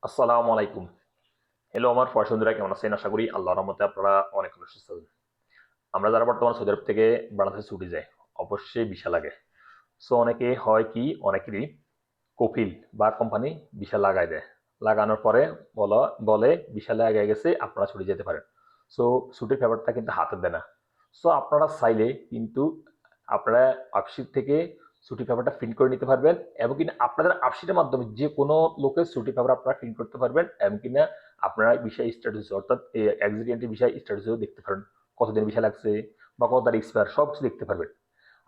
আসসালামু আলাইকুম। হ্যালো আমার বন্ধুরা, কেমন আছেন? আশা করি আল্লাহর রহমতে আপনারা অনেক ভালো সুস্থ আছেন। আমরা যারা বর্তমানে সৌদি আরব থেকে বাংলাদেশে ছুটি যায়, অবশ্যই ভিসা লাগে। সো অনেকে হয় কি, অনেকেরই কফিল বা কোম্পানি ভিসা লাগায় দেয়। লাগানোর পরে বলে ভিসা লাগায় গেছে, আপনারা ছুটি যেতে পারেন। সো ছুটির ব্যাপারটা কিন্তু হাতে দেয় না। সো আপনারা চাইলে কিন্তু আপনারা আর্কশিট থেকে ছুটি পেপারটা প্রিন্ট করে নিতে পারবেন, এবং কিনা আপনাদের আর্কশিটের মাধ্যমে যে কোনো লোকের ছুটি পেপার আপনারা প্রিন্ট করতে পারবেন, এবং কিনা আপনারা বিষয় স্ট্যাটাস অর্থাৎ এক্সিডেন্টের বিষয় স্ট্যাটাসও দেখতে পারেন, কতদিন বিষয় লাগছে বা কত তারিখ এক্সপায়ার সব কিছু দেখতে পারবেন।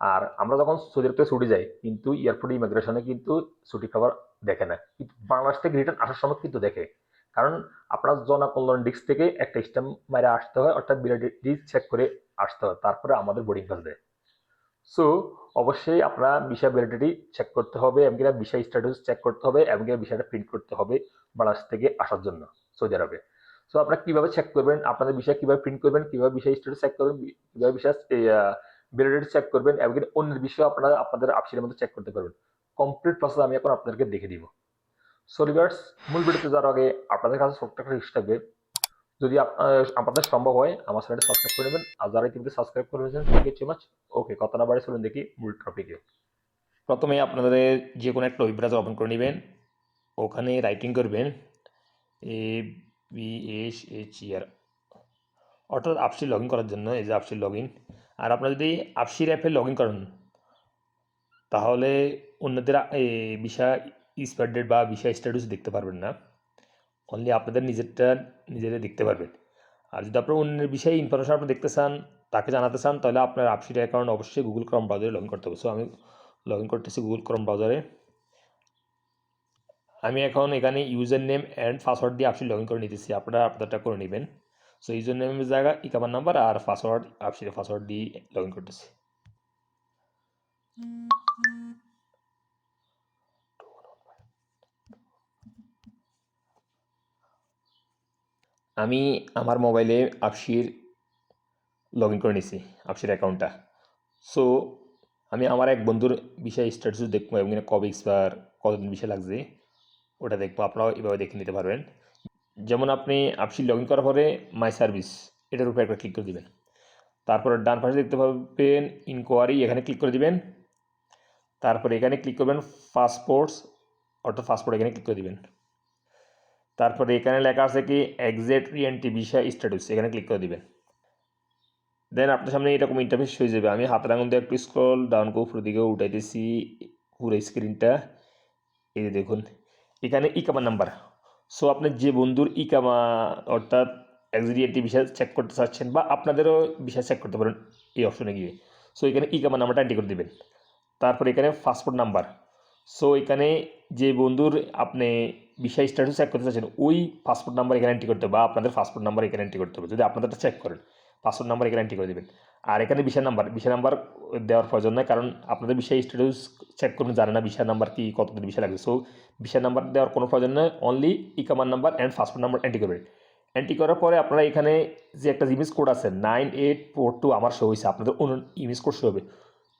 আর আমরা যখন সৌদি আরব থেকে ছুটি যাই, কিন্তু এয়ারপোর্ট ইমিগ্রেশনে কিন্তু ছুটি পেপার দেখে না, কিন্তু বাংলাদেশ থেকে রিটার্ন আসার সময় কিন্তু দেখে। কারণ আপনার জনকল্যাণ ডিস্ক থেকে একটা স্ট্যাম্প মেরে আসতে হয়, অর্থাৎ বিআরডি চেক করে আসতে হয়, তারপরে আমাদের বোর্ডিং পাস দেয়। সো অবশ্যই আপনারা ভিসা ভ্যালিডিটি চেক করতে হবে, এবং ভিসা স্ট্যাটাস চেক করতে হবে, এবং ভিসাটা প্রিন্ট করতে হবে বাংলাদেশ থেকে আসার জন্য সৌদি আরবে। সো আপনারা কিভাবে চেক করবেন, আপনাদের ভিসা কিভাবে প্রিন্ট করবেন, কিভাবে ভিসা স্ট্যাটাস চেক করবেন, কিভাবে ভিসা ভ্যালিডিটি চেক করবেন, এবং অন্যের বিষয়ে আপনারা আপনাদের আপসিলের মধ্যে চেক করতে পারবেন। কমপ্লিট প্রসেস আমি এখন আপনাদেরকে দেখে দিব। সো রিভার্স, মূল ভিডিওতে যাওয়ার আগে আপনাদের কাছে ছোট্ট একটা রিকোয়েস্ট থাকবে, যদি আপনাদের সম্ভব হয় আমার চ্যানেলটা সাবস্ক্রাইব করে নেবেন, আর যারা ইতিমধ্যে সাবস্ক্রাইব করে নিয়েছেন থ্যাংক ইউ সো মাচ। ওকে, কথা না বাড়ি চলুন দেখি মূল টপিকে। প্রথমে আপনাদের যে কোনো একটা ওয়েব ব্রাউজার ওপেন করে নেবেন, ওখানে রাইটিং করবেন ABSHER, অর্থাৎ আপসি লগ ইন করার জন্য এই যে আপসি লগ ইন। আর আপনারা যদি আপসির অ্যাপে লগ ইন করেন, তাহলে অন্যদের ভিসা এক্সপায়ার ডেট বা ভিসা স্ট্যাটাস দেখতে পারবেন না, অনলি আপনাদের নিজেরা দেখতে পারবেন। আর যদি আপনার অন্যের বিষয়ে ইনফরমেশন আপনি দেখতে চান, তাকে জানাতে চান, তাহলে আপনার আপসিট অ্যাকাউন্ট অবশ্যই গুগল ক্রোম ব্রাউজারে লগ ইন করতে হবে। সো আমি লগ ইন করতেছি গুগল ক্রোম ব্রাউজারে। আমি এখন এখানে ইউজার নেম অ্যান্ড পাসওয়ার্ড দিয়ে আপসিট লগ ইন করে নিতেছি, আপনারা আপনারটা করে নেবেন। সো ইউজার নেমের জায়গায় ইকামার নাম্বার আর পাসওয়ার্ড, আপসিটের পাসওয়ার্ড দিয়ে লগ ইন করতেছি। আমি আমার মোবাইলে আপসির লগ ইন করে নিছি, আপসির অ্যাকাউন্টটা। সো আমি আমার এক বন্ধুর বিষয় স্ট্যাটাস দেখবো, এবং কবে এক্সপায়ার, কতদিন বিষয় লাগছে ওটা দেখবো। আপনারাও এভাবে দেখে নিতে পারবেন। যেমন আপনি আপসি লগ ইন করার পরে মাই সার্ভিস এটার উপরে একটা ক্লিক করে দিবেন। তারপরে ডান পাশে দেখতে পাবেন ইনকোয়ারি, এখানে ক্লিক করে দিবেন। তারপরে এখানে ক্লিক করবেন পাসপোর্টস, অর্থাৎ পাসপোর্ট এখানে ক্লিক করে দিবেন। তারপরে এখানে লেখা আছে কি এক্সিট রিএন্ট্রি ভিসা স্ট্যাটাস, এখানে ক্লিক করে দিবেন। দেন আপনার সামনে এরকম ইন্টারফেস হয়ে যাবে। আমি হাতের আঙুল দিয়ে একটু স্ক্রল ডাউন করে উপরের দিকে উঠাইতেছি পুরো স্ক্রিনটা। এই যে দেখুন এখানে ইকামা নাম্বার। সো আপনার যে বন্ধুর ইকামা অর্থাৎ এক্সিডিএনটি ভিসা চেক করতে চাচ্ছেন, বা আপনাদেরও ভিসা চেক করতে পারেন এই অপশনে গিয়ে। সো এখানে ইকামা নাম্বারটা এন্ট্রি করে দেবেন। তারপর এখানে পাসপোর্ট নাম্বার। সো এখানে যে বন্ধুর আপনি ভিসা স্ট্যাটাস চেক করতে চাচ্ছেন, ওই পাসপোর্ট নাম্বার এখানে এন্ট্রি করতে হবে, বা আপনাদের পাসপোর্ট নাম্বার এখানে এন্ট্রি করতে হবে। যদি আপনাদেরটা চেক করেন, পাসপোর্ট নাম্বার এখানে এন্ট্রি করে দেবেন। আর এখানে ভিসা নাম্বার দেওয়ার প্রয়োজন নয়, কারণ আপনাদের ভিসা স্ট্যাটাস চেক করুন জানে না ভিসা নাম্বার কি, কতদিন ভিসা লাগবে। সো ভিসা নাম্বার দেওয়ার কোনো প্রয়োজন নয়, অনলি ইকামার number and passport number entry করবেন। এন্ট্রি করার পরে আপনারা এখানে যে একটা ইমেজ কোড আছে 9842 আমার শো হয়েছে, আপনাদের অন্য ইমেজ কোড শো হবে,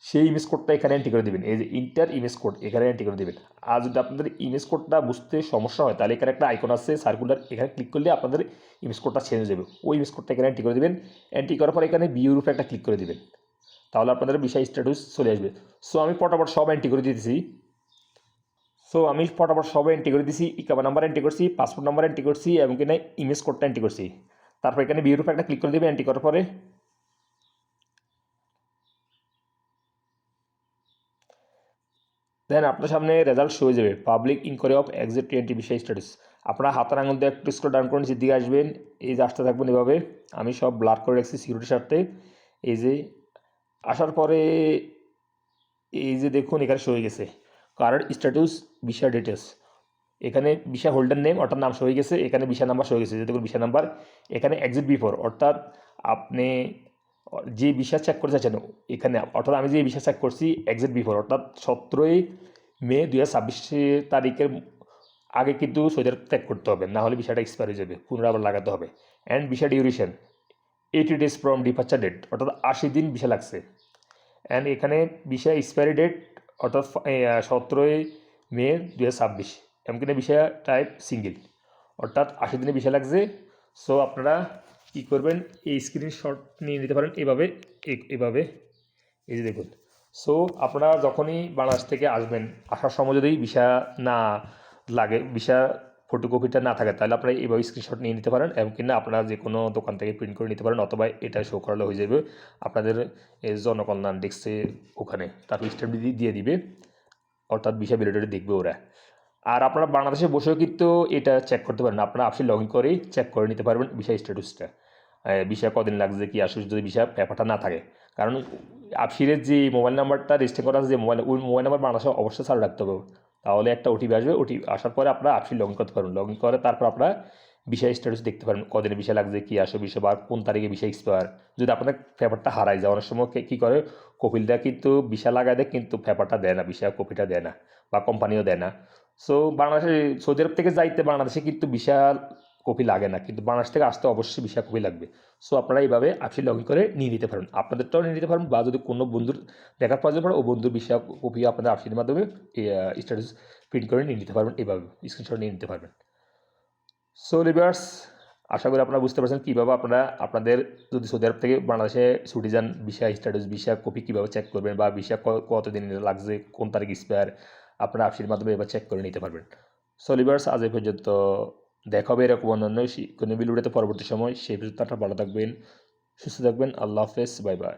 সেই ইমেজ কোডটা এখানে এন্ট্রি করে দেবেন। এই যে ইন্টার ইমেজ কোড এখানে এন্ট্রি করে দেবেন। আর যদি আপনাদের ইমেজ কোডটা বুঝতে সমস্যা হয়, তাহলে এখানে একটা আইকন আছে সার্কুলার, এখানে ক্লিক করলে আপনাদের ইমেজ কোডটা চেঞ্জ হয়ে যাবে। ওই ইমেজ কোডটা এখানে এন্ট্রি করে দেবেন। এন্ট্রি করার পর এখানে ভিউর উপরে একটা ক্লিক করে দেবেন, তাহলে আপনাদের ভিসা স্ট্যাটাস চলে আসবে। সো আমি ফটাফট সব এন্ট্রি করে দিতেছি। সো আমি ফটাফট সব এন্ট্রি করে দিছি, ইকামা নাম্বার এন্ট্রি করছি, পাসপোর্ট নাম্বার এন্ট্রি করছি, এবং কিনা ইমেজ কোডটা এন্ট্রি করছি। তারপর এখানে ভিউর উপরে একটা ক্লিক করে দেবে এন্ট্রি করার পরে। দেন আপনার সামনে রেজাল্ট শো হয়ে যাবে, public inquiry of exit twenty visa status. আপনারা হাতের আঙুল দিয়ে একটু স্ক্রল ডাউন করে নিচের দিকে আসবেন, এই যে আসতে থাকবেন এভাবে। আমি সব ব্লার করে রাখছি সিকিউরিটির স্বার্থে। এই যে আসার পরে এই যে দেখুন এখানে শো হয়ে গেছে কারেন্ট স্ট্যাটাস ভিসা ডিটেলস। এখানে ভিসা হোল্ডার নেম অর্থাৎ নাম শো হয়ে গেছে, এখানে ভিসা নাম্বার শো হয়ে গেছে, যে দেখুন ভিসা নাম্বার। এখানে এক্সিট বিফোর অর্থাৎ আপনি যে ভিসা চেক করতে চাচ্ছেন এখানে, অর্থাৎ আমি যে ভিসা চেক করছি এক্সিট বিফোর অর্থাৎ 17 মে 2026 তারিখের আগে কিন্তু সৌদি আরব ত্যাগ করতে হবে, না হলে ভিসাটা এক্সপায়ার হয়ে যাবে, পুনরায় আবার লাগাতে হবে। And visa duration 80 days from departure date, অর্থাৎ 80 দিন ভিসা লাগছে। অ্যান্ড এখানে ভিসা এক্সপায়ারি ডেট অর্থাৎ 17 মে 2026, এমনকি ভিসা টাইপ সিঙ্গেল। অর্থাৎ 80 দিনে ভিসা লাগছে। সো আপনারা কী করবেন, এই স্ক্রিনশট নিয়ে নিতে পারেন এভাবে, এভাবে এই যে দেখুন। সো আপনারা যখনই বাংলাদেশ থেকে আসবেন, আসার সময় যদি ভিসা না লাগে, ভিসা ফটোকপিটা না থাকে, তাহলে আপনারা এইভাবে স্ক্রিনশট নিয়ে নিতে পারেন এবং কিনা আপনারা যে কোনো দোকান থেকে প্রিন্ট করে নিতে পারেন, অথবা এটা শো করালে হয়ে যাবে আপনাদের এই জনকল্যাণ ডেস্কে ওখানে, তারপর স্ট্যাম্প দিয়ে দিবে, অর্থাৎ ভিসা ভ্যালিডিটি দেখবে ওরা। আর আপনারা বাংলাদেশে বসেও কিন্তু এটা চেক করতে পারেন, আপনারা আপসি লগ ইন করেই চেক করে নিতে পারবেন ভিসা স্ট্যাটাসটা, ভিসা কদিন লাগছে, কি আসলে যদি ভিসা পেপারটা না থাকে। কারণ আপসিরের যে মোবাইল নাম্বারটা রেজিস্টার করা আছে, যে ওই মোবাইল নাম্বার বাংলাদেশে অবশ্যই চালু রাখতে হবে, তাহলে একটা ওটিপি আসবে, ওটিপি আসার পরে আপনারা আপসি লগ ইন করতে পারবেন, লগ ইন করে তারপর আপনারা ভিসা স্ট্যাটাস দেখতে পারেন, কদিনে ভিসা লাগছে, কি আসে ভিসা, বা কোন তারিখে ভিসা এক্সপায়ার। যদি আপনাদের পেপারটা হারাই যায়, অনেক সময় কী করে কপিলটা কিন্তু ভিসা লাগায় দেয় কিন্তু পেপারটা দেয় না, ভিসা কপিটা দেয় না, বা কোম্পানিও দেয় না। সো বাংলাদেশে সৌদি আরব থেকে যাইতে বাংলাদেশে কিন্তু ভিসা কপি লাগে না, কিন্তু বাংলাদেশ থেকে আসতে অবশ্যই ভিসা কপি লাগবে। সো আপনারা এইভাবে আপসি লগ ইন করে নিয়ে নিতে পারেন, আপনাদেরটাও নিয়ে নিতে পারেন, বা যদি কোনো বন্ধুর দেখার প্রয়োজন পড়ে ও বন্ধুর ভিসা কপি আপনাদের আপসির মাধ্যমে স্ট্যাটাস প্রিন্ট করে নিয়ে নিতে পারবেন, এইভাবে স্ক্রিনশট নিয়ে নিতে পারবেন। সো লিভার্স, আশা করি আপনারা বুঝতে পারছেন কীভাবে আপনারা আপনাদের যদি সৌদি আরব থেকে বাংলাদেশে ছুটি যান, ভিসা স্ট্যাটাস, ভিসা কপি কীভাবে চেক করবেন, বা ভিসা কতদিন লাগছে, কোন তারিখ এক্সপায়ার, আপনারা আপসির মাধ্যমে এবার চেক করে নিতে পারবেন। সো লিভার্স, আজ এই পর্যন্ত, দেখা হবে এরকম অন্যান্য কোনো ভিডিওতে পরবর্তী সময়। সেই পর্যন্ত আপনারা ভালো থাকবেন, সুস্থ থাকবেন। আল্লাহ হাফেজ, বাই বাই।